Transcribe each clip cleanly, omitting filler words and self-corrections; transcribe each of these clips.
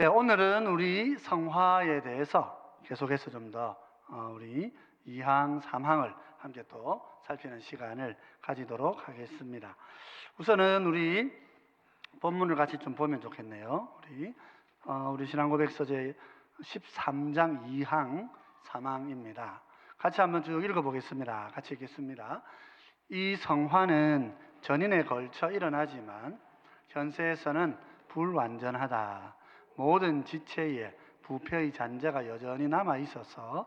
네, 오늘은 우리 성화에 대해서 계속해서 좀 더 우리 2항, 3항을 함께 또 살피는 시간을 가지도록 하겠습니다. 우선은 우리 본문을 같이 좀 보면 좋겠네요. 우리 신앙고백서 제 13장 2항, 3항입니다. 같이 한번 쭉 읽어보겠습니다. 같이 읽겠습니다. 이 성화는 전인에 걸쳐 일어나지만 현세에서는 불완전하다. 모든 지체에 부패의 잔재가 여전히 남아 있어서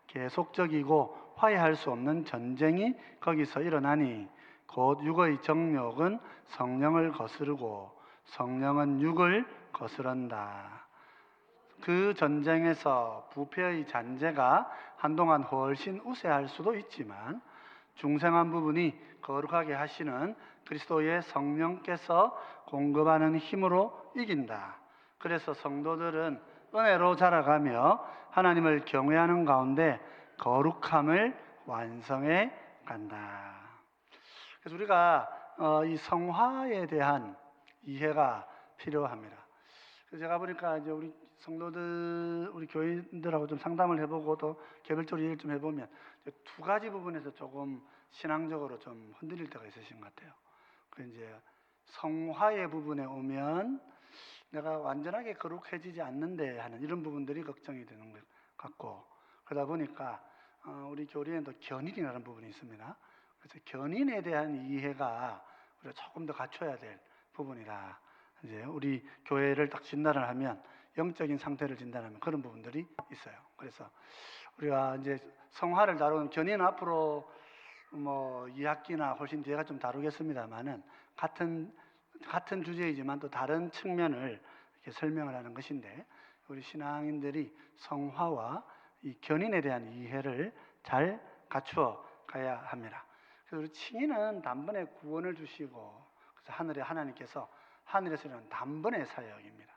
계속적이고 화해할 수 없는 전쟁이 거기서 일어나니 곧 육의 정욕은 성령을 거스르고 성령은 육을 거스른다. 그 전쟁에서 부패의 잔재가 한동안 훨씬 우세할 수도 있지만 중생한 부분이 거룩하게 하시는 그리스도의 성령께서 공급하는 힘으로 이긴다. 그래서 성도들은 은혜로 자라가며 하나님을 경외하는 가운데 거룩함을 완성해 간다. 그래서 우리가 이 성화에 대한 이해가 필요합니다. 그래서 제가 보니까 이제 우리 성도들, 우리 교인들하고 좀 상담을 해보고 또 개별적으로 얘기를 좀 해보면 두 가지 부분에서 조금 신앙적으로 좀 흔들릴 때가 있으신 것 같아요. 그 이제 성화의 부분에 오면 내가 완전하게 거룩해지지 않는데 하는 이런 부분들이 걱정이 되는 것 같고, 그러다 보니까 우리 교리에도 견인이라는 부분이 있습니다. 그래서 견인에 대한 이해가 우리가 조금 더 갖춰야 될 부분이다. 이제 우리 교회를 딱 진단을 하면 영적인 상태를 진단하면 그런 부분들이 있어요. 그래서 우리가 이제 성화를 다루는 견인은 앞으로 뭐 2학기나 훨씬 뒤에가 좀 다루겠습니다만은 같은 주제이지만 또 다른 측면을 이렇게 설명을 하는 것인데, 우리 신앙인들이 성화와 이 견인에 대한 이해를 잘 갖추어 가야 합니다. 그래서 우리 칭의는 단번에 구원을 주시고, 그래서 하나님께서 하늘에서 일어난 단번의 사역입니다.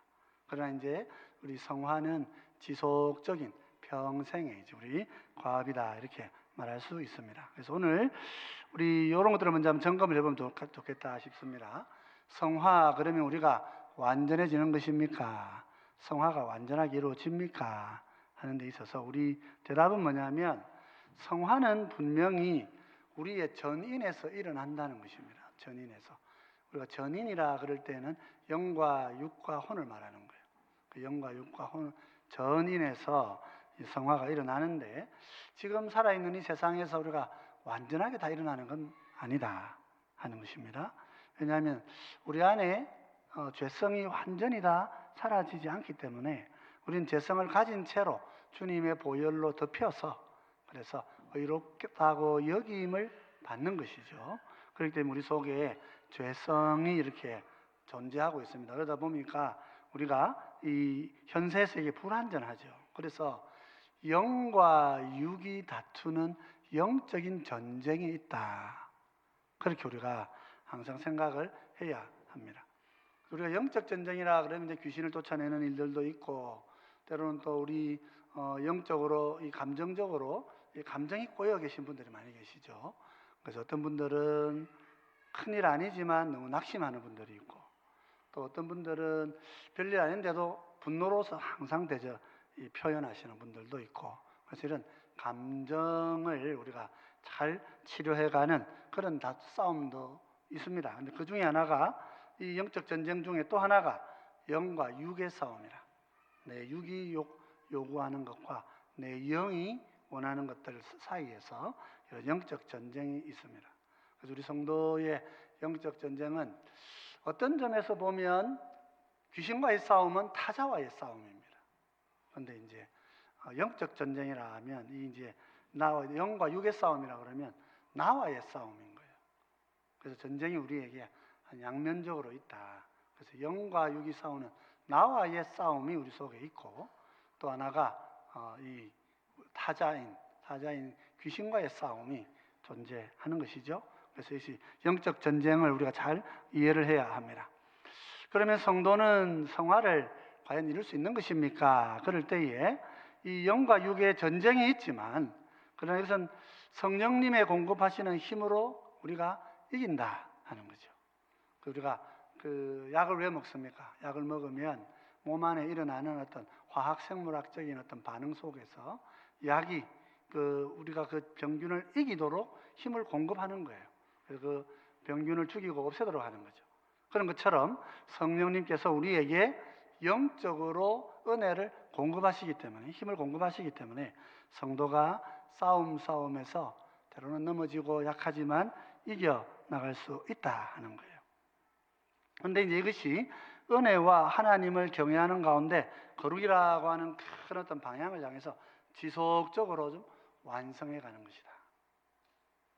그러나 이제 우리 성화는 지속적인 평생의 이제 우리 과업이다, 이렇게 말할 수 있습니다. 그래서 오늘 우리 이런 것들을 먼저 한번 점검을 해보면 좋겠다 싶습니다. 성화, 그러면 우리가 완전해지는 것입니까? 성화가 완전하게 이루어집니까? 하는 데 있어서 우리 대답은 뭐냐면, 성화는 분명히 우리의 전인에서 일어난다는 것입니다. 전인에서. 우리가 전인이라 그럴 때는 영과 육과 혼을 말하는 거예요. 그 영과 육과 혼, 전인에서 성화가 일어나는데, 지금 살아있는 이 세상에서 우리가 완전하게 다 일어나는 건 아니다 하는 것입니다. 왜냐하면 우리 안에 죄성이 완전히 다 사라지지 않기 때문에 우리는 죄성을 가진 채로 주님의 보혈로 덮여서, 그래서 의롭다고 여김을 받는 것이죠. 그렇기 때문에 우리 속에 죄성이 이렇게 존재하고 있습니다. 그러다 보니까 우리가 이 현세에서 이게 불완전하죠. 그래서 영과 육이 다투는 영적인 전쟁이 있다. 그렇게 우리가 항상 생각을 해야 합니다. 우리가 영적 전쟁이라 그러면 이제 귀신을 쫓아내는 일들도 있고, 때로는 또 우리 영적으로, 이 감정적으로 이 감정이 꼬여 계신 분들이 많이 계시죠. 그래서 어떤 분들은 큰일 아니지만 너무 낙심하는 분들이 있고, 또 어떤 분들은 별일 아닌데도 분노로서 항상 표현하시는 분들도 있고, 그래서 이런 감정을 우리가 잘 치료해가는 그런 싸움도 있습니다. 근데 그 중에 하나가, 이 영적 전쟁 중에 또 하나가 영과 육의 싸움이라. 내 육이 요구하는 것과 내 영이 원하는 것들 사이에서 이런 영적 전쟁이 있습니다. 그래서 우리 성도의 영적 전쟁은 어떤 점에서 보면 귀신과의 싸움은 타자와의 싸움입니다. 그런데 이제 영적 전쟁이라 하면 이 이제 나와 영과 육의 싸움이라 그러면 나와의 싸움인 거예요. 그래서 전쟁이 우리에게 한 양면적으로 있다. 그래서 영과 육이 싸우는 나와의 싸움이 우리 속에 있고, 또 하나가 이 타자인 귀신과의 싸움이 존재하는 것이죠. 그래서 이 영적 전쟁을 우리가 잘 이해를 해야 합니다. 그러면 성도는 성화를 과연 이룰 수 있는 것입니까? 그럴 때에 이 영과 육의 전쟁이 있지만, 그러나 이것은 성령님의 공급하시는 힘으로 우리가 이긴다 하는 거죠. 우리가 그 약을 왜 먹습니까? 약을 먹으면 몸 안에 일어나는 어떤 화학 생물학적인 어떤 반응 속에서 약이 우리가 그 병균을 이기도록 힘을 공급하는 거예요. 그래서 그 병균을 죽이고 없애도록 하는 거죠. 그런 것처럼 성령님께서 우리에게 영적으로 은혜를 공급하시기 때문에, 힘을 공급하시기 때문에 성도가 싸움에서 때로는 넘어지고 약하지만 이겨 나갈 수 있다 하는 거예요. 그런데 이제 이것이 은혜와 하나님을 경외하는 가운데 거룩이라고 하는 큰 어떤 방향을 향해서 지속적으로 좀 완성해 가는 것이다.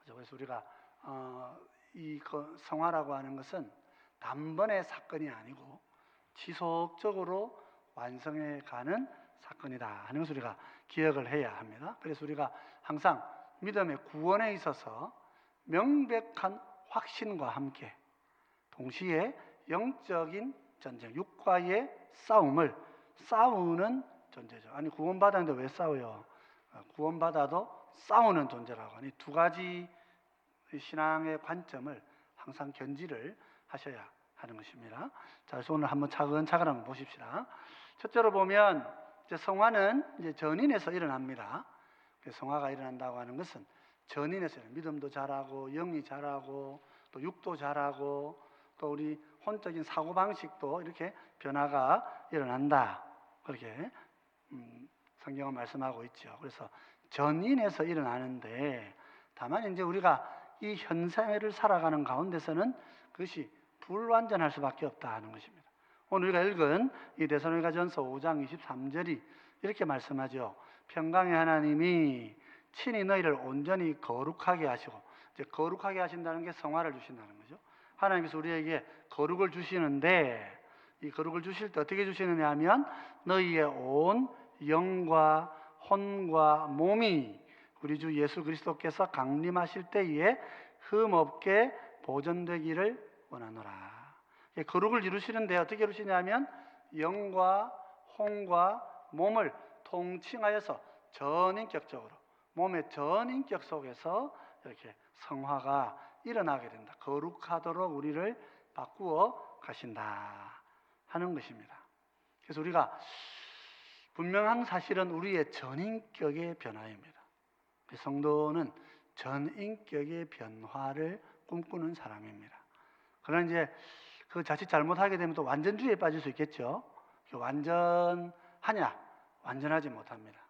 그래서 우리가 이 성화라고 하는 것은 단번의 사건이 아니고 지속적으로 완성해 가는 사건이다 하는 것을 우리가 기억을 해야 합니다. 그래서 우리가 항상 믿음의 구원에 있어서 명백한 확신과 함께 동시에 영적인 전쟁, 육과의 싸움을 싸우는 존재죠. 아니 구원받았는데 왜 싸워요? 구원받아도 싸우는 존재라고 하니 두 가지 신앙의 관점을 항상 견지를 하셔야 하는 것입니다. 자, 그래서 오늘 한번 차근차근 한번 보십시다. 첫째로 보면 이제 성화는 이제 전인에서 일어납니다. 성화가 일어난다고 하는 것은 전인에서 믿음도 자라고 영이 자라고 또 육도 자라고 또 우리 혼적인 사고 방식도 이렇게 변화가 일어난다. 그렇게 성경은 말씀하고 있죠. 그래서 전인에서 일어나는데 다만 이제 우리가 이 현생을 살아가는 가운데서는 그것이 불완전할 수밖에 없다 하는 것입니다. 오늘 우리가 읽은 이 데살로니가전서 5장 23절이 이렇게 말씀하죠. 평강의 하나님이 친히 너희를 온전히 거룩하게 하시고, 이제 거룩하게 하신다는 게 성화를 주신다는 거죠. 하나님께서 우리에게 거룩을 주시는데 이 거룩을 주실 때 어떻게 주시느냐 하면 너희의 온 영과 혼과 몸이 우리 주 예수 그리스도께서 강림하실 때에 흠없게 보존되기를 원하노라. 거룩을 이루시는데 어떻게 이루시냐면 영과 혼과 몸을 통칭하여서 전인격적으로 몸의 전인격 속에서 이렇게 성화가 일어나게 된다. 거룩하도록 우리를 바꾸어 가신다 하는 것입니다. 그래서 우리가 분명한 사실은 우리의 전인격의 변화입니다. 성도는 전인격의 변화를 꿈꾸는 사람입니다. 그러나 이제 그 자칫 잘못하게 되면 또 완전주의에 빠질 수 있겠죠. 완전하냐? 완전하지 못합니다.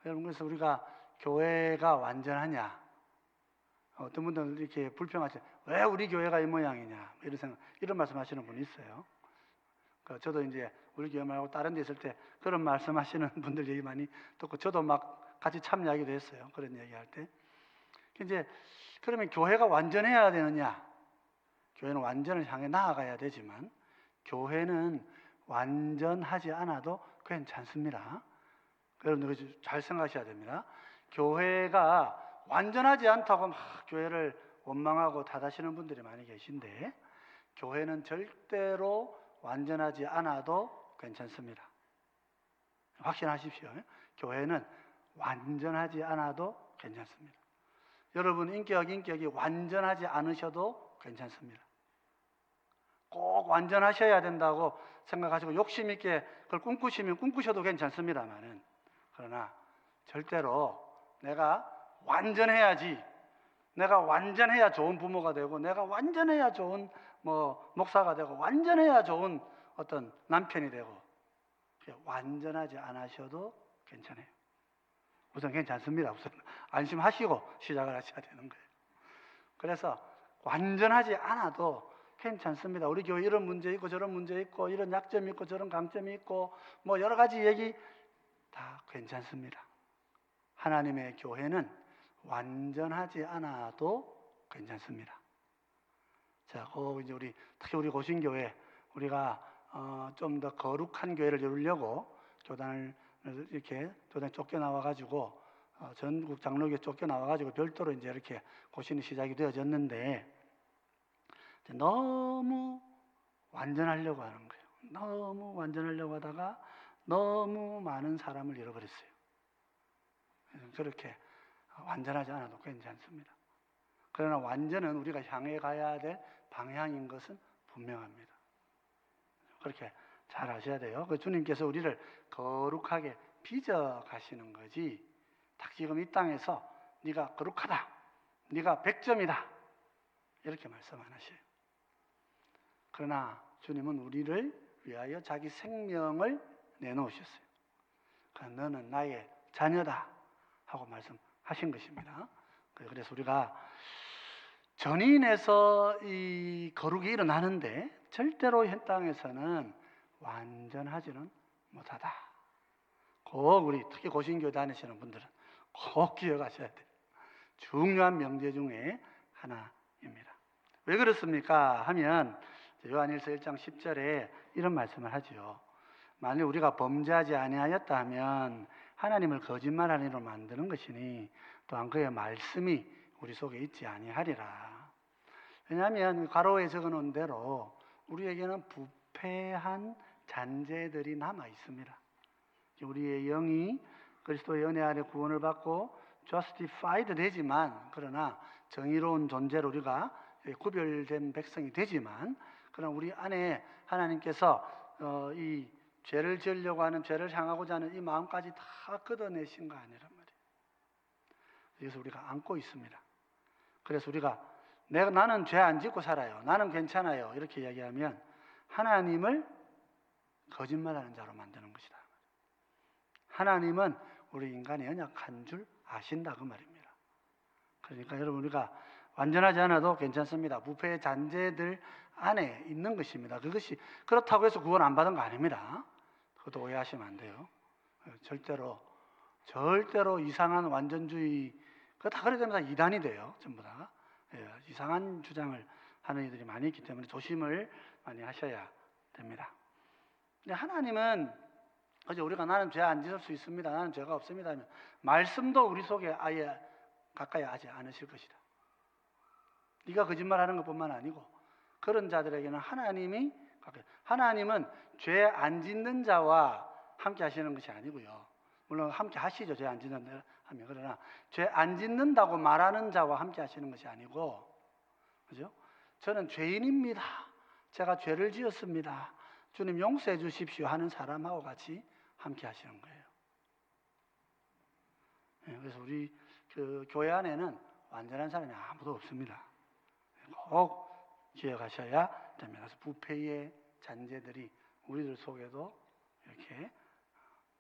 여러분, 그래서 우리가 교회가 완전하냐? 어떤 분들은 이렇게 불평하시죠. 왜 우리 교회가 이 모양이냐? 이런 말씀하시는 분이 있어요. 저도 이제 우리 교회 말고 다른 데 있을 때 그런 말씀하시는 분들 얘기 많이 듣고 저도 막 같이 참여하기도 했어요. 그런 얘기할 때. 이제 그러면 교회가 완전해야 되느냐? 교회는 완전을 향해 나아가야 되지만 교회는 완전하지 않아도 괜찮습니다. 여러분들 잘 생각하셔야 됩니다. 교회가 완전하지 않다고 막 교회를 원망하고 탓하시는 분들이 많이 계신데 교회는 절대로 완전하지 않아도 괜찮습니다. 확신하십시오. 교회는 완전하지 않아도 괜찮습니다. 여러분 인격이 완전하지 않으셔도 괜찮습니다. 꼭 완전하셔야 된다고 생각하시고 욕심 있게 그걸 꿈꾸시면 꿈꾸셔도 괜찮습니다만은 그러나 절대로 내가 완전해야지, 내가 완전해야 좋은 부모가 되고 내가 완전해야 좋은 목사가 되고 완전해야 좋은 어떤 남편이 되고 완전하지 않으셔도 괜찮아요. 우선 괜찮습니다. 우선 안심하시고 시작을 하셔야 되는 거예요. 그래서 완전하지 않아도 괜찮습니다. 우리 교회 이런 문제 있고 저런 문제 있고 이런 약점이 있고 저런 강점이 있고 여러 가지 얘기 다 괜찮습니다. 하나님의 교회는 완전하지 않아도 괜찮습니다. 자, 이제 특히 우리 고신교회 우리가 좀 더 거룩한 교회를 이루려고 교단에 쫓겨나와 가지고 전국 장로교회 쫓겨나와 가지고 별도로 이제 이렇게 고신이 시작이 되어졌는데 너무 완전하려고 하는 거예요. 너무 완전하려고 하다가 너무 많은 사람을 잃어버렸어요. 그렇게 완전하지 않아도 괜찮습니다. 그러나 완전은 우리가 향해 가야 될 방향인 것은 분명합니다. 그렇게 잘 아셔야 돼요. 그 주님께서 우리를 거룩하게 빚어 가시는 거지. 딱 지금 이 땅에서 네가 거룩하다, 네가 100점이다 이렇게 말씀 안 하셔요. 그러나 주님은 우리를 위하여 자기 생명을 내놓으셨어요. 그러니까 너는 나의 자녀다 하고 말씀하신 것입니다. 그래서 우리가 전인에서 이 거룩이 일어나는데 절대로 현 땅에서는 완전하지는 못하다. 꼭 우리 특히 고신교 다니시는 분들은 꼭 기억하셔야 돼요. 중요한 명제 중에 하나입니다. 왜 그렇습니까? 하면 요한일서 1장 10절에 이런 말씀을 하죠. 만일 우리가 범죄하지 아니하였다 하면 하나님을 거짓말하는 이로 만드는 것이니 또한 그의 말씀이 우리 속에 있지 아니하리라. 왜냐하면 괄호에 적어놓은 대로 우리에게는 부패한 잔재들이 남아 있습니다. 우리의 영이 그리스도의 은혜 아래 구원을 받고 justified 되지만, 그러나 정의로운 존재로 우리가 구별된 백성이 되지만, 그러나 우리 안에 하나님께서 이 죄를 지으려고 하는, 죄를 향하고자 하는 이 마음까지 다 걷어내신 거 아니란 말이에요. 그래서 우리가 안고 있습니다. 그래서 우리가 나는 죄 안 짓고 살아요, 나는 괜찮아요 이렇게 이야기하면 하나님을 거짓말하는 자로 만드는 것이다. 하나님은 우리 인간이 연약한 줄 아신다 그 말입니다. 그러니까 여러분, 우리가 완전하지 않아도 괜찮습니다. 부패의 잔재들 안에 있는 것입니다. 그것이 그렇다고 해서 구원 안 받은 거 아닙니다. 그것도 오해하시면 안 돼요. 절대로 이상한 완전주의, 그거 다 그래 되면 다 이단이 돼요. 전부 다. 이상한 주장을 하는 이들이 많이 있기 때문에 조심을 많이 하셔야 됩니다. 근데 하나님은 어제 우리가 나는 죄 안 지을 수 있습니다, 나는 죄가 없습니다 하면 말씀도 우리 속에 아예 가까이 하지 않으실 것이다. 네가 거짓말하는 것뿐만 아니고 그런 자들에게는 하나님은 죄 안 짓는 자와 함께 하시는 것이 아니고요. 물론 함께 하시죠, 죄 안 짓는다 하면. 그러나 죄 안 짓는다고 말하는 자와 함께 하시는 것이 아니고, 그죠? 저는 죄인입니다, 제가 죄를 지었습니다, 주님 용서해 주십시오 하는 사람하고 같이 함께 하시는 거예요. 그래서 우리 교회 안에는 완전한 사람이 아무도 없습니다. 꼭 기억하셔야 됩니다. 그래서 부패의 잔재들이 우리들 속에도 이렇게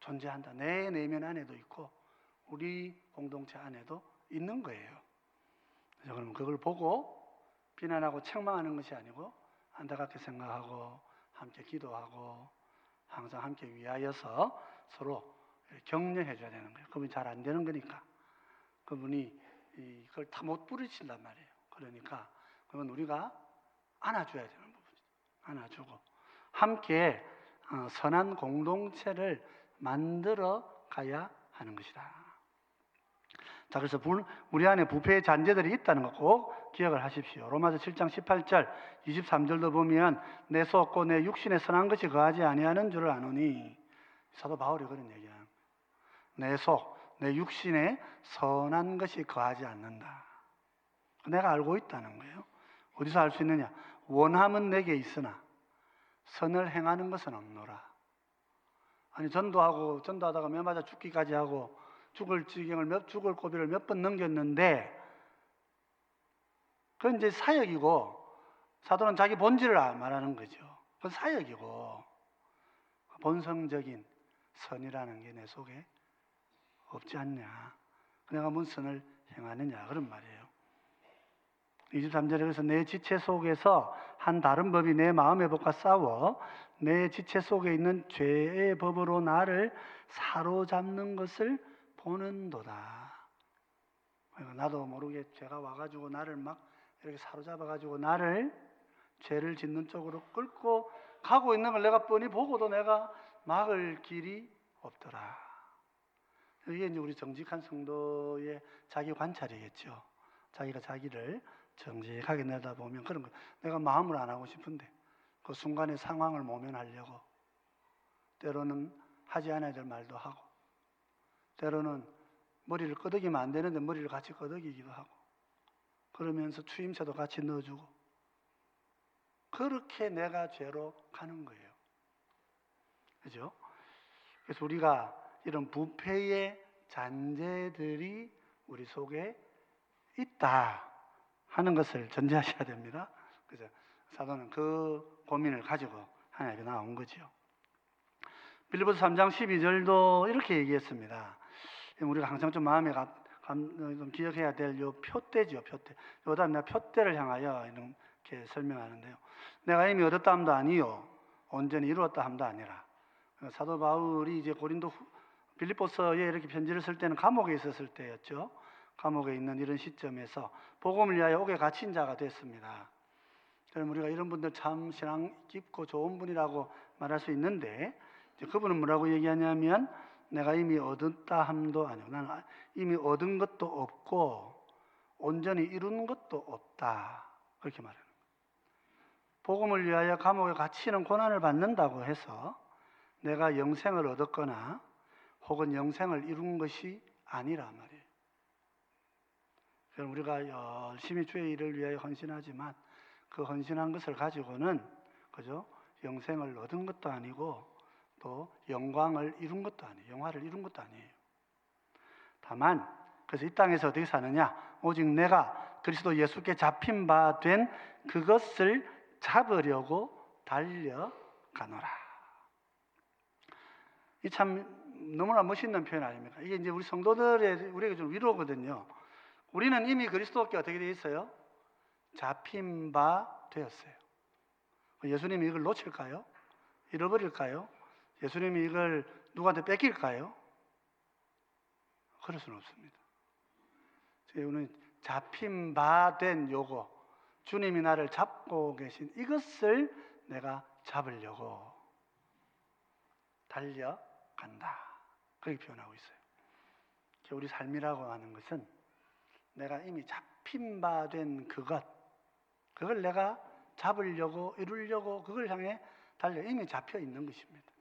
존재한다. 내 내면 안에도 있고 우리 공동체 안에도 있는 거예요. 그래서 그럼 그걸 보고 비난하고 책망하는 것이 아니고 안타깝게 생각하고 함께 기도하고 항상 함께 위하여서 서로 격려해 줘야 되는 거예요. 그분이 잘 안 되는 거니까. 그분이 그걸 다 못 부르신단 말이에요. 그러니까 그건 우리가 안아줘야 되는 부분이죠. 안아주고 함께 선한 공동체를 만들어 가야 하는 것이다. 자, 그래서 우리 안에 부패의 잔재들이 있다는 거 꼭 기억을 하십시오. 로마서 7장 18절 23절도 보면 내 소 없고 내 육신에 선한 것이 거하지 아니하는 줄을 아노니, 사도 바울이 그런 얘기야. 내 속, 내 육신에 선한 것이 거하지 않는다. 내가 알고 있다는 거예요. 어디서 알 수 있느냐? 원함은 내게 있으나 선을 행하는 것은 없노라. 아니, 전도하다가 매 맞아 죽기까지 하고 죽을 고비를 몇 번 넘겼는데 그건 이제 사역이고, 사도는 자기 본질을 말하는 거죠. 그건 사역이고, 본성적인 선이라는 게 내 속에 없지 않냐, 내가 무슨 선을 행하느냐, 그런 말이에요. 23절에 그래서 내 지체 속에서 한 다른 법이 내 마음의 법과 싸워 내 지체 속에 있는 죄의 법으로 나를 사로잡는 것을 보는도다. 나도 모르게 죄가 와가지고 나를 막 이렇게 사로잡아가지고 나를 죄를 짓는 쪽으로 끌고 가고 있는 걸 내가 뻔히 보고도 내가 막을 길이 없더라. 이게 이제 우리 정직한 성도의 자기 관찰이겠죠. 자기가 자기를 정직하게 내다보면 그런 거, 내가 마음을 안 하고 싶은데 그 순간의 상황을 모면하려고 때로는 하지 않아야 될 말도 하고, 때로는 머리를 끄덕이면 안 되는데 머리를 같이 끄덕이기도 하고, 그러면서 추임새도 같이 넣어주고, 그렇게 내가 죄로 가는 거예요. 그죠? 그래서 우리가 이런 부패의 잔재들이 우리 속에 있다 하는 것을 전제하셔야 됩니다. 그죠? 사도는 그 고민을 가지고 하나님께 나온 거죠. 빌립보서 3장 12절도 이렇게 얘기했습니다. 우리가 항상 좀 마음에 좀 기억해야 될 요 표대죠, 표대. 요다음 내가 표대를 향하여 이렇게 설명하는데요. 내가 이미 얻었다 함도 아니요, 온전히 이루었다 함도 아니라. 사도 바울이 이제 빌립보서에 이렇게 편지를 쓸 때는 감옥에 있었을 때였죠. 감옥에 있는 이런 시점에서 복음을 위하여 옥에 갇힌 자가 됐습니다. 그럼 우리가 이런 분들 참 신앙 깊고 좋은 분이라고 말할 수 있는데, 그분은 뭐라고 얘기하냐면, 내가 이미 얻었다 함도 아니고, 나는 이미 얻은 것도 없고 온전히 이룬 것도 없다, 그렇게 말해요. 복음을 위하여 감옥에 갇히는 고난을 받는다고 해서 내가 영생을 얻었거나 혹은 영생을 이룬 것이 아니라 말이에요. 그럼 우리가 열심히 주의 일을 위하여 헌신하지만 그 헌신한 것을 가지고는, 그죠? 영생을 얻은 것도 아니고 또 영광을 이룬 것도 아니에요. 영화를 이룬 것도 아니에요. 다만 그래서 이 땅에서 어떻게 사느냐? 오직 내가 그리스도 예수께 잡힌 바 된 그것을 잡으려고 달려가노라. 이 참 너무나 멋있는 표현 아닙니까? 이게 이제 우리 성도들의 우리에게 좀 위로거든요. 우리는 이미 그리스도께 어떻게 되어 있어요? 잡힌 바 되었어요. 예수님이 이걸 놓칠까요? 잃어버릴까요? 예수님이 이걸 누구한테 뺏길까요? 그럴 수는 없습니다. 우리는 잡힌 바 된 요거, 주님이 나를 잡고 계신 이것을 내가 잡으려고 달려간다, 그렇게 표현하고 있어요. 우리 삶이라고 하는 것은 내가 이미 잡힌 바 된 그걸 내가 잡으려고, 이루려고, 그걸 향해 이미 잡혀 있는 것입니다.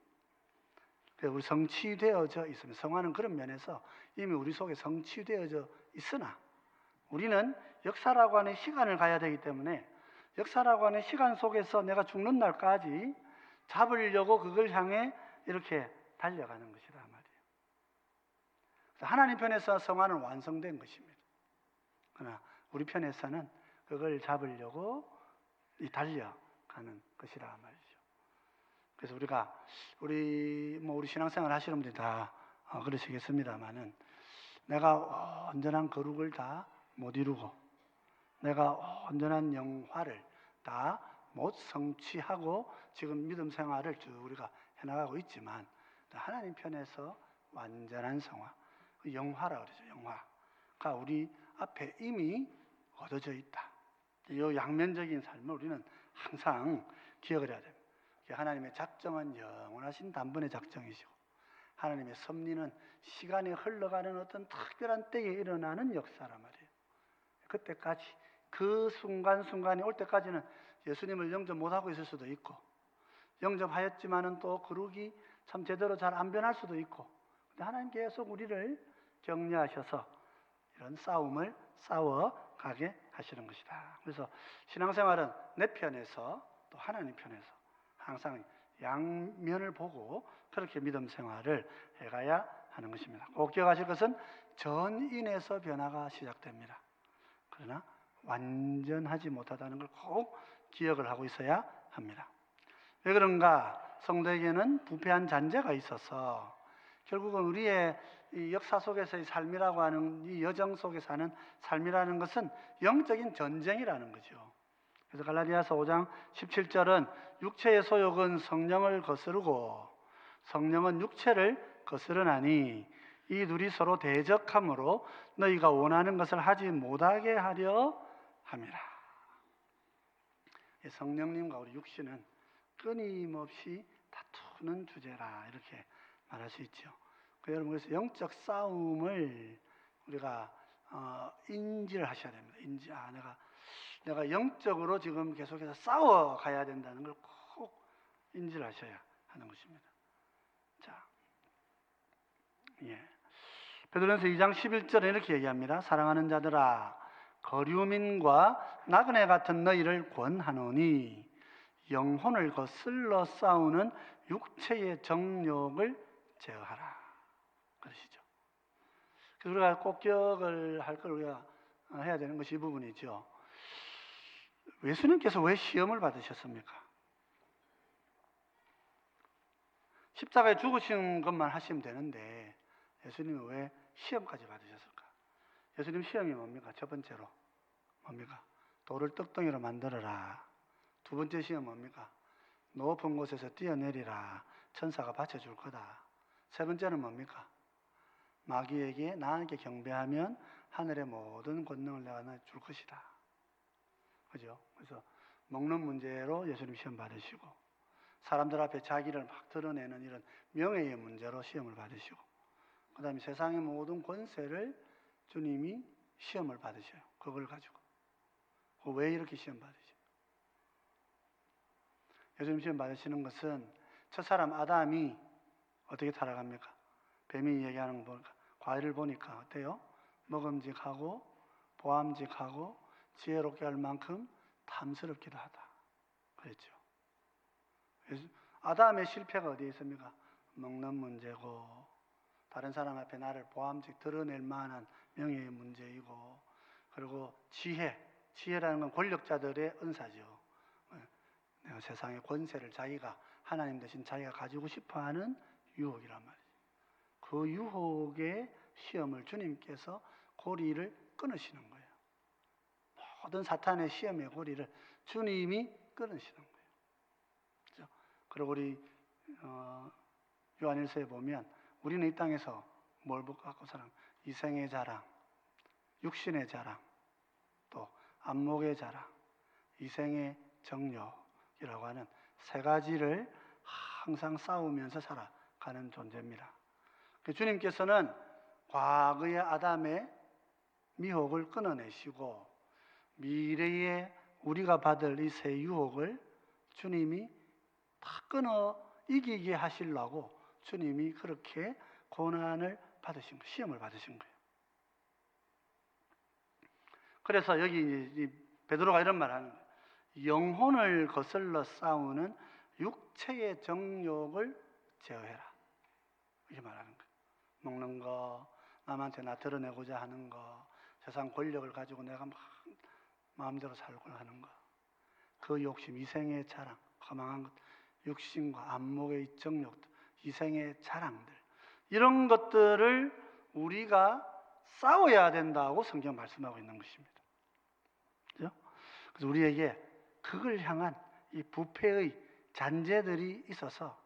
우리 성취되어져 있습니다. 성화는 그런 면에서 이미 우리 속에 성취되어져 있으나, 우리는 역사라고 하는 시간을 가야 되기 때문에 역사라고 하는 시간 속에서 내가 죽는 날까지 잡으려고 그걸 향해 이렇게 달려가는 것이다 말이에요. 하나님 편에서 성화는 완성된 것입니다. 그러나 우리 편에서는 그걸 잡으려고 달려가는 것이라 말이죠. 그래서 우리 신앙생활 하시는 분들이 다 그러시겠습니다만은, 내가 온전한 거룩을 다 못 이루고 내가 온전한 영화를 다 못 성취하고 지금 믿음 생활을 쭉 우리가 해나가고 있지만, 하나님 편에서 완전한 성화, 영화라 그러죠. 영화가 우리 앞에 이미 얻어져 있다. 이 양면적인 삶을 우리는 항상 기억을 해야 됩니다. 하나님의 작정은 영원하신 단번의 작정이시고, 하나님의 섭리는 시간이 흘러가는 어떤 특별한 때에 일어나는 역사란 말이에요. 그때까지, 그 순간순간이 올 때까지는 예수님을 영접 못하고 있을 수도 있고, 영접하였지만은 또 거룩이 참 제대로 잘 안 변할 수도 있고, 근데 하나님 계속 우리를 격려하셔서 이런 싸움을 싸워가게 하시는 것이다. 그래서 신앙생활은 내 편에서 또 하나님 편에서 항상 양면을 보고 그렇게 믿음 생활을 해가야 하는 것입니다. 꼭 기억하실 것은 전인에서 변화가 시작됩니다. 그러나 완전하지 못하다는 걸 꼭 기억을 하고 있어야 합니다. 왜 그런가? 성도에게는 부패한 잔재가 있어서 결국은 우리의 이 역사 속에서의 삶이라고 하는, 이 여정 속에 사는 삶이라는 것은 영적인 전쟁이라는 거죠. 그래서 갈라디아서 5장 17절은 육체의 소욕은 성령을 거스르고 성령은 육체를 거스르나니 이 둘이 서로 대적함으로 너희가 원하는 것을 하지 못하게 하려 함이라. 성령님과 우리 육신은 끊임없이 다투는 주제라, 이렇게 말할 수 있죠. 여러분, 그래서 영적 싸움을 우리가 인지를 하셔야 됩니다. 내가 영적으로 지금 계속해서 싸워 가야 된다는 걸 꼭 인지를 하셔야 하는 것입니다. 자, 베드로전서 2장 11절에 이렇게 얘기합니다. 사랑하는 자들아, 거류민과 나그네 같은 너희를 권하노니 영혼을 거슬러 싸우는 육체의 정욕을 제어하라. 그러시죠. 그래서 우리가 꼭 기억을 할 걸 우리가 해야 되는 것이 이 부분이죠. 예수님께서 왜 시험을 받으셨습니까? 십자가에 죽으신 것만 하시면 되는데 예수님은 왜 시험까지 받으셨을까? 예수님 시험이 뭡니까? 첫 번째로 뭡니까? 돌을 떡덩이로 만들어라. 두 번째 시험 뭡니까? 높은 곳에서 뛰어내리라. 천사가 받쳐줄 거다. 세 번째는 뭡니까? 마귀에게 나에게 경배하면 하늘의 모든 권능을 내가 줄 것이다. 그죠? 그래서 먹는 문제로 예수님 시험 받으시고, 사람들 앞에 자기를 막 드러내는 이런 명예의 문제로 시험을 받으시고, 그 다음에 세상의 모든 권세를 주님이 시험을 받으셔요. 그걸 가지고. 왜 이렇게 시험 받으셔요? 예수님 시험 받으시는 것은 첫사람 아담이 어떻게 타락합니까? 뱀이 얘기하는 거 보니까, 과일을 보니까 어때요? 먹음직하고 보암직하고 지혜롭게 할 만큼 탐스럽기도 하다. 그랬죠. 아담의 실패가 어디에 있습니까? 먹는 문제고, 다른 사람 앞에 나를 보암직 드러낼 만한 명예의 문제이고, 그리고 지혜라는 건 권력자들의 은사죠. 내가 세상의 권세를 자기가 하나님 대신 자기가 가지고 싶어하는 유혹이란 말이죠. 그 유혹의 시험을 주님께서 고리를 끊으시는 거예요. 모든 사탄의 시험의 고리를 주님이 끊으시는 거예요. 그렇죠? 그리고 우리 요한일서에 보면 우리는 이 땅에서 뭘 갖고 살아? 이생의 자랑, 육신의 자랑, 또 안목의 자랑, 이생의 정욕이라고 하는 세 가지를 항상 싸우면서 살아가는 존재입니다. 주님께서는 과거의 아담의 미혹을 끊어내시고 미래에 우리가 받을 이 새 유혹을 주님이 다 끊어 이기게 하시려고 주님이 그렇게 고난을 받으신 거예요. 시험을 받으신 거예요. 그래서 여기 베드로가 이런 말을 하는 거예요. 영혼을 거슬러 싸우는 육체의 정욕을 제어해라. 이렇게 말하는 거예요. 먹는 거, 남한테 나 드러내고자 하는 거, 세상 권력을 가지고 내가 막 마음대로 살고 하는 거, 그 욕심, 이생의 자랑, 허망한 것, 육신과 안목의 정욕들, 이생의 자랑들, 이런 것들을 우리가 싸워야 된다고 성경 말씀하고 있는 것입니다. 그죠? 그래서 우리에게 그걸 향한 이 부패의 잔재들이 있어서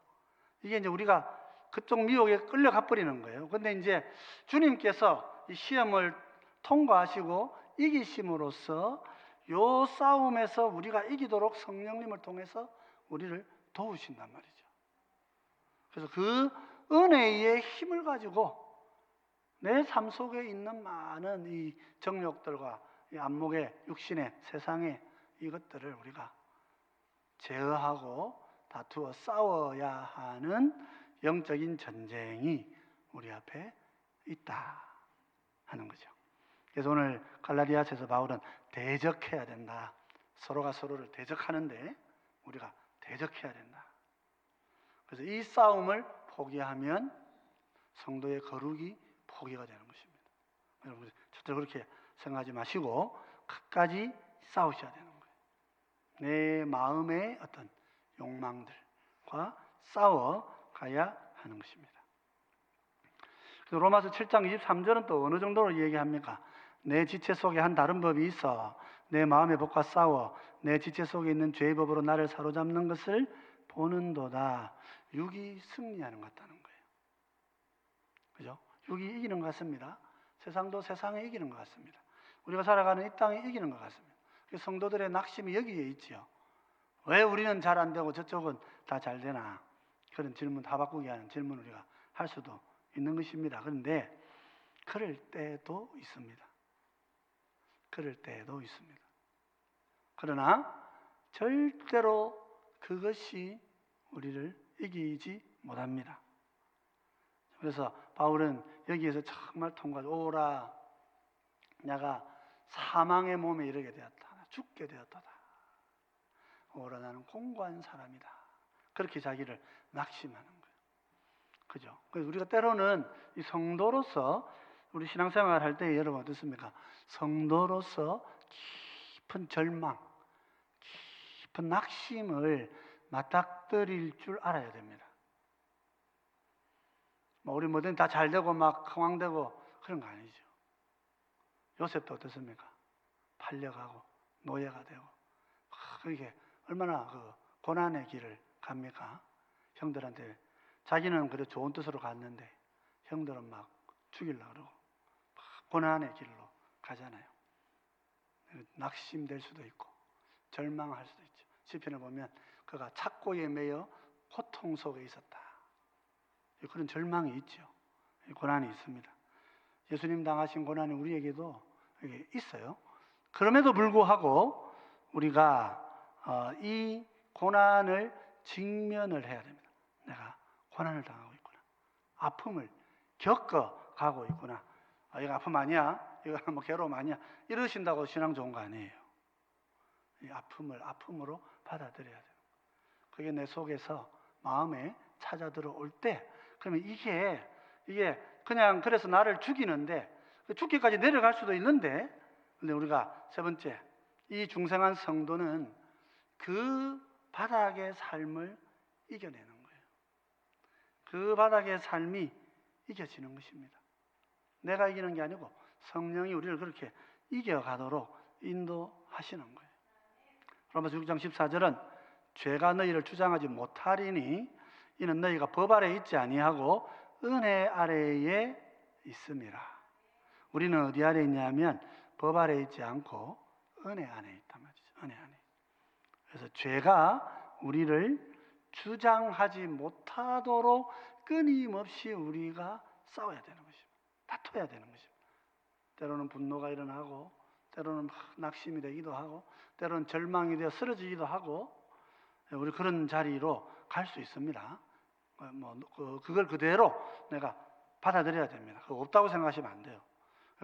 이게 이제 우리가 그쪽 미혹에 끌려가 버리는 거예요. 근데 이제 주님께서 이 시험을 통과하시고 이기심으로써 요 싸움에서 우리가 이기도록 성령님을 통해서 우리를 도우신단 말이죠. 그래서 그 은혜의 힘을 가지고 내 삶 속에 있는 많은 이 정욕들과 이 안목의 육신의 세상의 이것들을 우리가 제어하고 다투어 싸워야 하는 영적인 전쟁이 우리 앞에 있다 하는 거죠. 그래서 오늘 갈라디아서에서 바울은 대적해야 된다. 서로가 서로를 대적하는데 우리가 대적해야 된다. 그래서 이 싸움을 포기하면 성도의 거룩이 포기가 되는 것입니다. 여러분 절대 그렇게 생각하지 마시고 끝까지 싸우셔야 되는 거예요. 내 마음의 어떤 욕망들과 싸워가야 하는 것입니다. 로마서 7장 23절은 또 어느 정도로 얘기합니까? 내 지체 속에 한 다른 법이 있어 내 마음의 법과 싸워 내 지체 속에 있는 죄의 법으로 나를 사로잡는 것을 보는도다. 육이 승리하는 것 같다는 거예요. 그죠? 육이 이기는 것 같습니다. 세상도 세상에 이기는 것 같습니다. 우리가 살아가는 이 땅에 이기는 것 같습니다. 성도들의 낙심이 여기에 있죠. 왜 우리는 잘 안 되고 저쪽은 다 잘 되나? 그런 질문, 다 바꾸게 하는 질문을 우리가 할 수도 있는 것입니다. 그런데 그럴 때도 있습니다. 그럴 때도 있습니다. 그러나 절대로 그것이 우리를 이기지 못합니다. 그래서 바울은 여기에서 정말 통과하죠. 오라 내가 사망의 몸에 이르게 되었다. 죽게 되었다. 오로나는 공고한 사람이다. 그렇게 자기를 낙심하는 거예요. 그죠? 그래서 우리가 때로는 이 성도로서 우리 신앙생활 할 때 여러분 어떻습니까? 성도로서 깊은 절망, 깊은 낙심을 맞닥뜨릴 줄 알아야 됩니다. 우리 뭐든 다 잘 되고 막 흥왕되고 그런 거 아니죠. 요셉도 어떻습니까? 팔려가고 노예가 되고 그게 얼마나 그 고난의 길을 갑니까? 형들한테 자기는 그래 좋은 뜻으로 갔는데 형들은 막 죽이려고 그러고 막 고난의 길로 가잖아요. 낙심될 수도 있고 절망할 수도 있죠. 시편을 보면 그가 착고에 매여 고통 속에 있었다. 그런 절망이 있죠. 고난이 있습니다. 예수님 당하신 고난이 우리에게도 있어요. 그럼에도 불구하고 우리가 이 고난을 직면을 해야 됩니다. 내가 고난을 당하고 있구나. 아픔을 겪어가고 있구나. 이거 아픔 아니야? 이거 뭐 괴로움 아니야? 이러신다고 신앙 좋은 거 아니에요. 이 아픔을 아픔으로 받아들여야 돼요. 그게 내 속에서 마음에 찾아 들어올 때 그러면 이게 그냥 그래서 나를 죽이는데 죽기까지 내려갈 수도 있는데 근데 우리가 세 번째 이 중생한 성도는 그 바닥의 삶을 이겨내는 거예요. 그 바닥의 삶이 이겨지는 것입니다. 내가 이기는 게 아니고 성령이 우리를 그렇게 이겨가도록 인도하시는 거예요. 로마서 6장 14절은 죄가 너희를 주장하지 못하리니 이는 너희가 법 아래에 있지 아니하고 은혜 아래에 있음이라. 우리는 어디 아래에 있냐면 법 아래에 있지 않고 은혜 안에 있단 말이죠. 은혜 안에. 그래서 죄가 우리를 주장하지 못하도록 끊임없이 우리가 싸워야 되는 것입니다. 다퉈야 되는 것입니다. 때로는 분노가 일어나고 때로는 막 낙심이 되기도 하고 때로는 절망이 되어 쓰러지기도 하고 우리 그런 자리로 갈 수 있습니다. 그걸 그대로 내가 받아들여야 됩니다. 그거 없다고 생각하시면 안 돼요.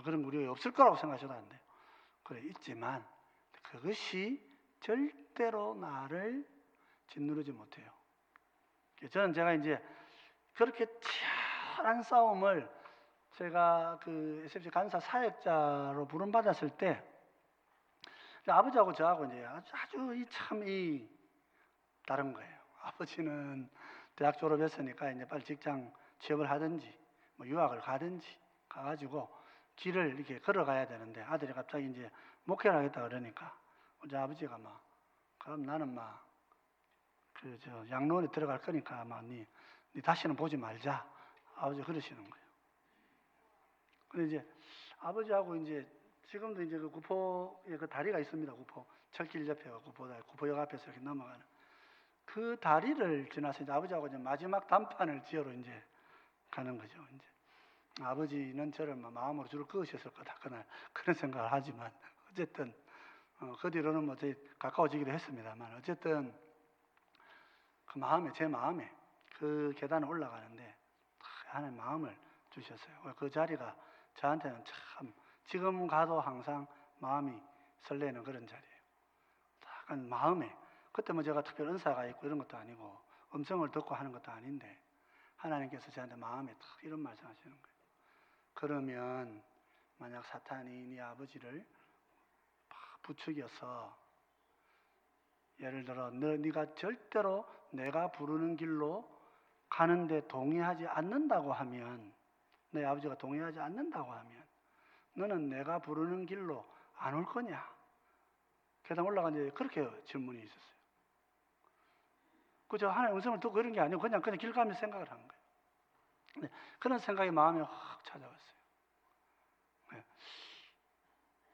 그런 우리 없을 거라고 생각하셔도 안 돼요. 그래 있지만 그것이 절대로 나를 짓누르지 못해요. 제가 이제 그렇게 치열한 싸움을 제가 그 SFC 간사 사역자로 부름받았을 때 아버지하고 저하고 이제 아주 다른 거예요. 아버지는 대학 졸업했으니까 이제 빨리 직장 취업을 하든지 뭐 유학을 가든지 가가지고 길을 이렇게 걸어가야 되는데 아들이 갑자기 이제 목회를 하겠다 그러니까 우리 아버지가 막 그럼 나는 막 양로원에 들어갈 거니까 막 니 다시는 보지 말자 아버지 그러시는 거예요. 근데 이제 아버지하고 이제 지금도 이제 그 구포에 그 다리가 있습니다. 구포 철길 옆에 구포역 앞에서 이렇게 넘어가는 그 다리를 지나서 이제 아버지하고 이제 마지막 단판을 지으러 이제 가는 거죠. 이제 아버지는 저를 마음으로 줄을 그으셨을 거다 그날 그런 생각을 하지만 어쨌든 그 뒤로는 뭐 저희 가까워지기도 했습니다만 어쨌든 그 마음에 제 마음에 그 계단을 올라가는데 하나님 마음을 주셨어요. 그 자리가 저한테는 참 지금 가도 항상 마음이 설레는 그런 자리예요. 약간 마음에 그때 뭐 제가 특별 은사가 있고 이런 것도 아니고 음성을 듣고 하는 것도 아닌데 하나님께서 저한테 마음에 딱 이런 말씀하시는 거예요. 그러면 만약 사탄이 네 아버지를 부추겨서 예를 들어 네가 절대로 내가 부르는 길로 가는데 동의하지 않는다고 하면 내 아버지가 동의하지 않는다고 하면 너는 내가 부르는 길로 안 올 거냐? 계단 올라가는데 그렇게 질문이 있었어요. 그저 하나의 음성을 듣고 그런 게 아니고 그냥 길 가면서 생각을 한 거예요. 네, 그런 생각이 마음에 확 찾아왔어요. 네.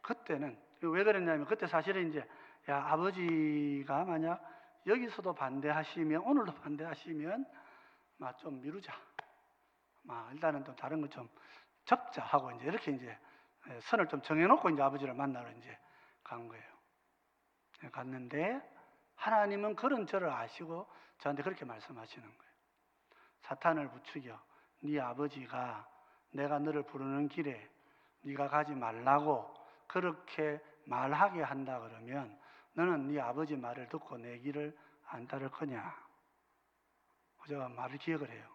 그때는 왜 그랬냐면 그때 사실은 이제 아버지가 만약 여기서도 반대하시면 오늘도 반대하시면 좀 미루자. 일단은 또 다른 거 좀 접자 하고 이제 이렇게 이제 선을 좀 정해놓고 이제 아버지를 만나러 이제 간 거예요. 갔는데 하나님은 그런 저를 아시고 저한테 그렇게 말씀하시는 거예요. 사탄을 부추겨 네 아버지가 내가 너를 부르는 길에 네가 가지 말라고 그렇게 말하게 한다 그러면 너는 네 아버지 말을 듣고 내 길을 안 따를 거냐? 제가 말을 기억을 해요.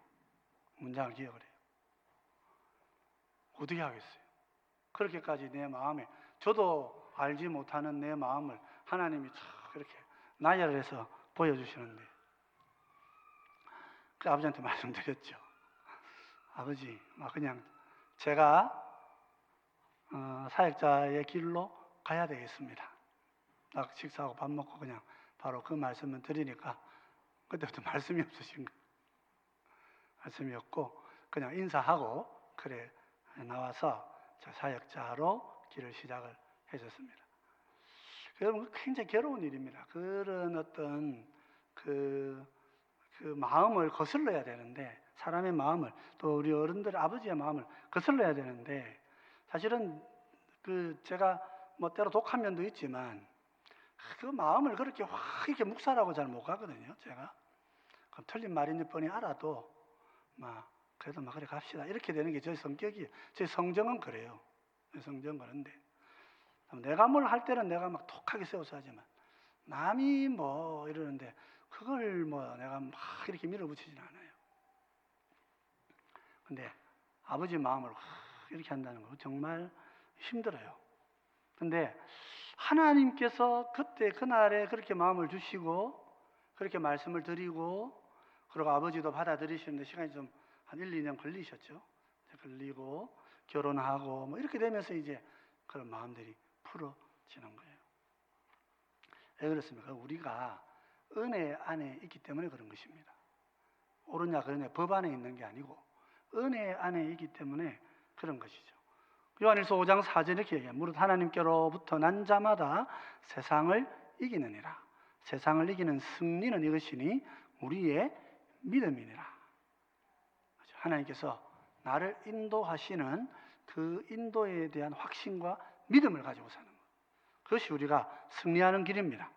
문장을 기억을 해요. 어떻게 하겠어요? 그렇게까지 내 마음에, 저도 알지 못하는 내 마음을 하나님이 참 그렇게 나열해서 보여주시는데, 그 아버지한테 말씀드렸죠. 아버지, 그냥 제가 사역자의 길로 가야 되겠습니다. 딱 식사하고 밥 먹고 그냥 바로 그 말씀을 드리니까 그때부터 말씀이 없으신 거예요. 말씀이 없고 그냥 인사하고 그래 나와서 저 사역자로 길을 시작을 해줬습니다. 여러분, 굉장히 괴로운 일입니다. 그런 어떤 그 마음을 거슬러야 되는데, 사람의 마음을, 또 우리 어른들 아버지의 마음을 거슬러야 되는데, 사실은 제가 뭐 때로 독한 면도 있지만 그 마음을 그렇게 확 이렇게 묵살하고 잘 못 가거든요. 제가 그럼 틀린 말인지 뻔히 알아도 그래도 그래 갑시다 이렇게 되는 게 저희 성격이에요. 제 성정은 그래요. 제 성정은 그런데 내가 뭘 할 때는 내가 막 톡하게 세워서 하지만 남이 뭐 이러는데 그걸 뭐 내가 막 이렇게 밀어붙이진 않아요. 근데 아버지 마음을 이렇게 한다는 거 정말 힘들어요. 근데 하나님께서 그때 그날에 그렇게 마음을 주시고 그렇게 말씀을 드리고, 그리고 아버지도 받아들이시는데 시간이 좀 한 1, 2년 걸리셨죠. 걸리고 결혼하고 뭐 이렇게 되면서 이제 그런 마음들이 풀어지는 거예요. 왜 그렇습니까? 우리가 은혜 안에 있기 때문에 그런 것입니다. 옳으냐 그러냐 법 안에 있는 게 아니고 은혜 안에 있기 때문에 그런 것이죠. 요한일서 5장 4절 이렇게 얘기해요. 무릇 하나님께로부터 난 자마다 세상을 이기느니라. 세상을 이기는 승리는 이것이니 우리의 믿음이니라. 하나님께서 나를 인도하시는 그 인도에 대한 확신과 믿음을 가지고 사는 것, 그것이 우리가 승리하는 길입니다.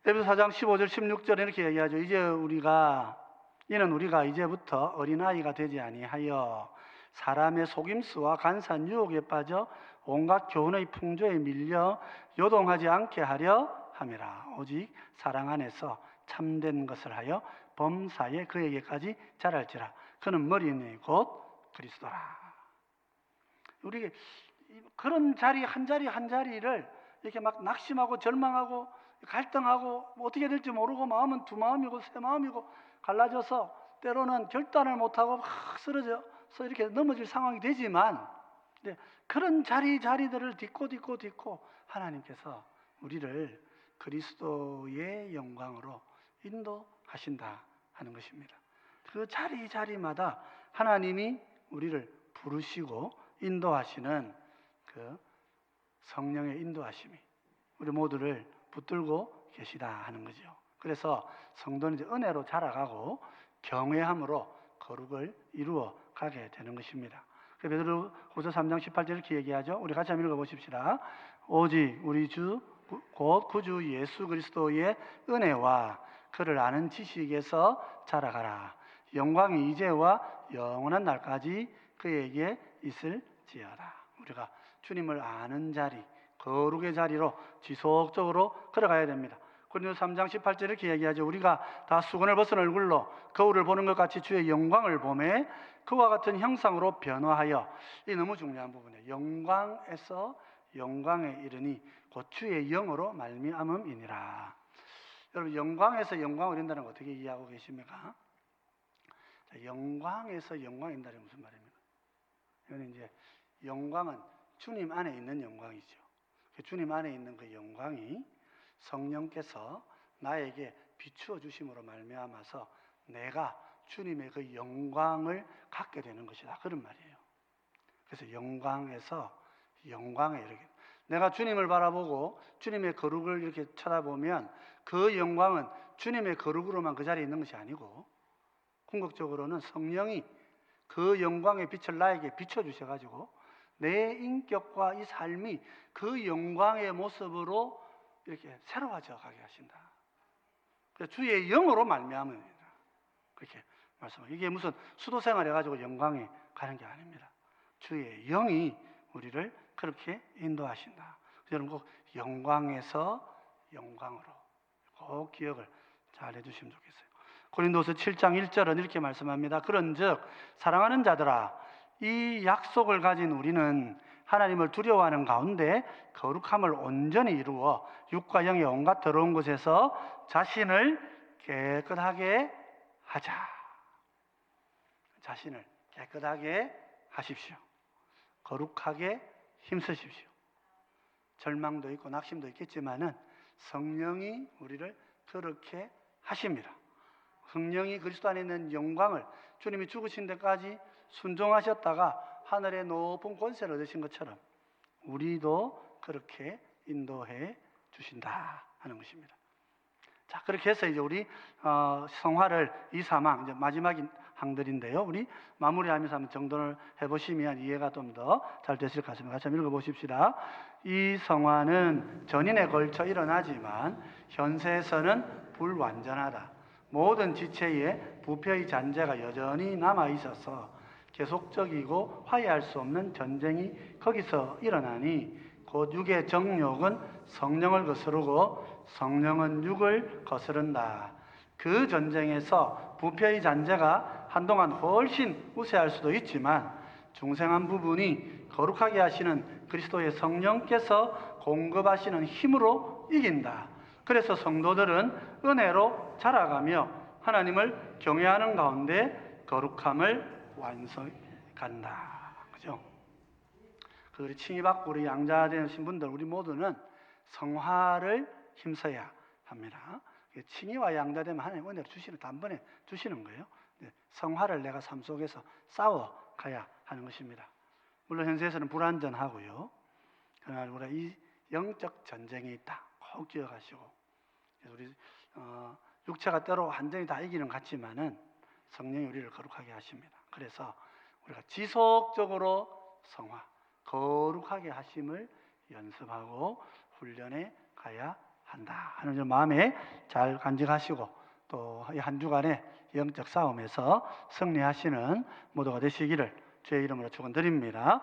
에베소 4장 15절 16절에 이렇게 얘기하죠. 이는 우리가 이제부터 어린아이가 되지 아니하여 사람의 속임수와 간사한 유혹에 빠져 온갖 교훈의 풍조에 밀려 요동하지 않게 하려 함이라. 오직 사랑 안에서 참된 것을 하여 범사에 그에게까지 자랄지라. 그는 머리니 곧 그리스도라. 우리 그런 자리 한 자리를 이렇게 막 낙심하고 절망하고 갈등하고 뭐 어떻게 될지 모르고 마음은 두 마음이고 세 마음이고 갈라져서 때로는 결단을 못하고 막 쓰러져서 이렇게 넘어질 상황이 되지만, 그런 자리들을 딛고 하나님께서 우리를 그리스도의 영광으로 인도하신다 하는 것입니다. 그 자리마다 하나님이 우리를 부르시고 인도하시는 그 성령의 인도하심이 우리 모두를 붙들고 계시다 하는 거죠. 그래서 성도는 이제 은혜로 자라가고 경외함으로 거룩을 이루어 가게 되는 것입니다. 베드로후서 3장 18절 이렇게 얘기하죠. 우리 같이 한번 읽어보십시다. 오직 우리 주 곧 구주 예수 그리스도의 은혜와 그를 아는 지식에서 자라가라. 영광이 이제와 영원한 날까지 그에게 있을지어다. 우리가 주님을 아는 자리, 거룩의 자리로 지속적으로 걸어가야 됩니다. 고린도서 3장 18절 이렇게 얘기하죠. 우리가 다 수건을 벗은 얼굴로 거울을 보는 것 같이 주의 영광을 보매 그와 같은 형상으로 변화하여, 이 너무 중요한 부분이에요. 영광에서 영광에 이르니 곧 주의 영으로 말미암음이니라. 여러분, 영광에서 영광을 이룬다는 거 어떻게 이해하고 계십니까? 자, 영광에서 영광이 이룬다는 게 무슨 말입니까? 이거는 이제 영광은 주님 안에 있는 영광이죠. 주님 안에 있는 그 영광이 성령께서 나에게 비추어 주심으로 말미암아서 내가 주님의 그 영광을 갖게 되는 것이다, 그런 말이에요. 그래서 영광에서 영광에 이르게, 내가 주님을 바라보고 주님의 거룩을 이렇게 쳐다보면 그 영광은 주님의 거룩으로만 그 자리에 있는 것이 아니고 궁극적으로는 성령이 그 영광의 빛을 나에게 비춰주셔가지고 내 인격과 이 삶이 그 영광의 모습으로 이렇게 새로워져 가게 하신다. 그래서 주의 영으로 말미암습니다. 그렇게 말씀하세요. 이게 무슨 수도생활 해가지고 영광에 가는 게 아닙니다. 주의 영이 우리를 그렇게 인도하신다. 여러분, 꼭 영광에서 영광으로 꼭 기억을 잘 해주시면 좋겠어요. 고린도서 7장 1절은 이렇게 말씀합니다. 그런즉 사랑하는 자들아, 이 약속을 가진 우리는 하나님을 두려워하는 가운데 거룩함을 온전히 이루어 육과 영의 온갖 더러운 것에서 자신을 깨끗하게 하자. 자신을 깨끗하게 하십시오. 거룩하게 힘쓰십시오. 절망도 있고 낙심도 있겠지만은 성령이 우리를 그렇게 하십니다. 성령이 그리스도 안에 있는 영광을, 주님이 죽으신 데까지 순종하셨다가 하늘의 높은 권세를 얻으신 것처럼 우리도 그렇게 인도해 주신다 하는 것입니다. 자, 그렇게 해서 이제 우리 성화를 2, 3항, 이제 마지막 항들인데요. 우리 마무리하면서 한번 정돈을 해보시면 이해가 좀 더 잘 되실 것 같습니다. 같이 한번 읽어보십시다. 이 성화는 전인에 걸쳐 일어나지만 현세에서는 불완전하다. 모든 지체에 부패의 잔재가 여전히 남아있어서 계속적이고 화해할 수 없는 전쟁이 거기서 일어나니 곧 육의 정욕은 성령을 거스르고 성령은 육을 거스른다. 그 전쟁에서 부패의 잔재가 한동안 훨씬 우세할 수도 있지만 중생한 부분이 거룩하게 하시는 그리스도의 성령께서 공급하시는 힘으로 이긴다. 그래서 성도들은 은혜로 자라가며 하나님을 경외하는 가운데 거룩함을 완성해 간다. 그죠? 우리 칭의받고 우리 양자된 신분들 우리 모두는 성화를 힘써야 합니다. 칭의와 양자되면 하나님 은혜를 주시는, 단번에 주시는 거예요. 성화를 내가 삶 속에서 싸워가야 하는 것입니다. 물론 현세에서는 불완전하고요. 그러나 우리가 이 영적 전쟁이 있다. 꼭 기억하시고, 우리 육체가 때로 완전히 다 이기는 것 같지만은 성령이 우리를 거룩하게 하십니다. 그래서 우리가 지속적으로 성화, 거룩하게 하심을 연습하고 훈련해 가야 한다 하는 점 마음에 잘 간직하시고 또 이 한 주간의 영적 싸움에서 승리하시는 모두가 되시기를 주의 이름으로 축원드립니다.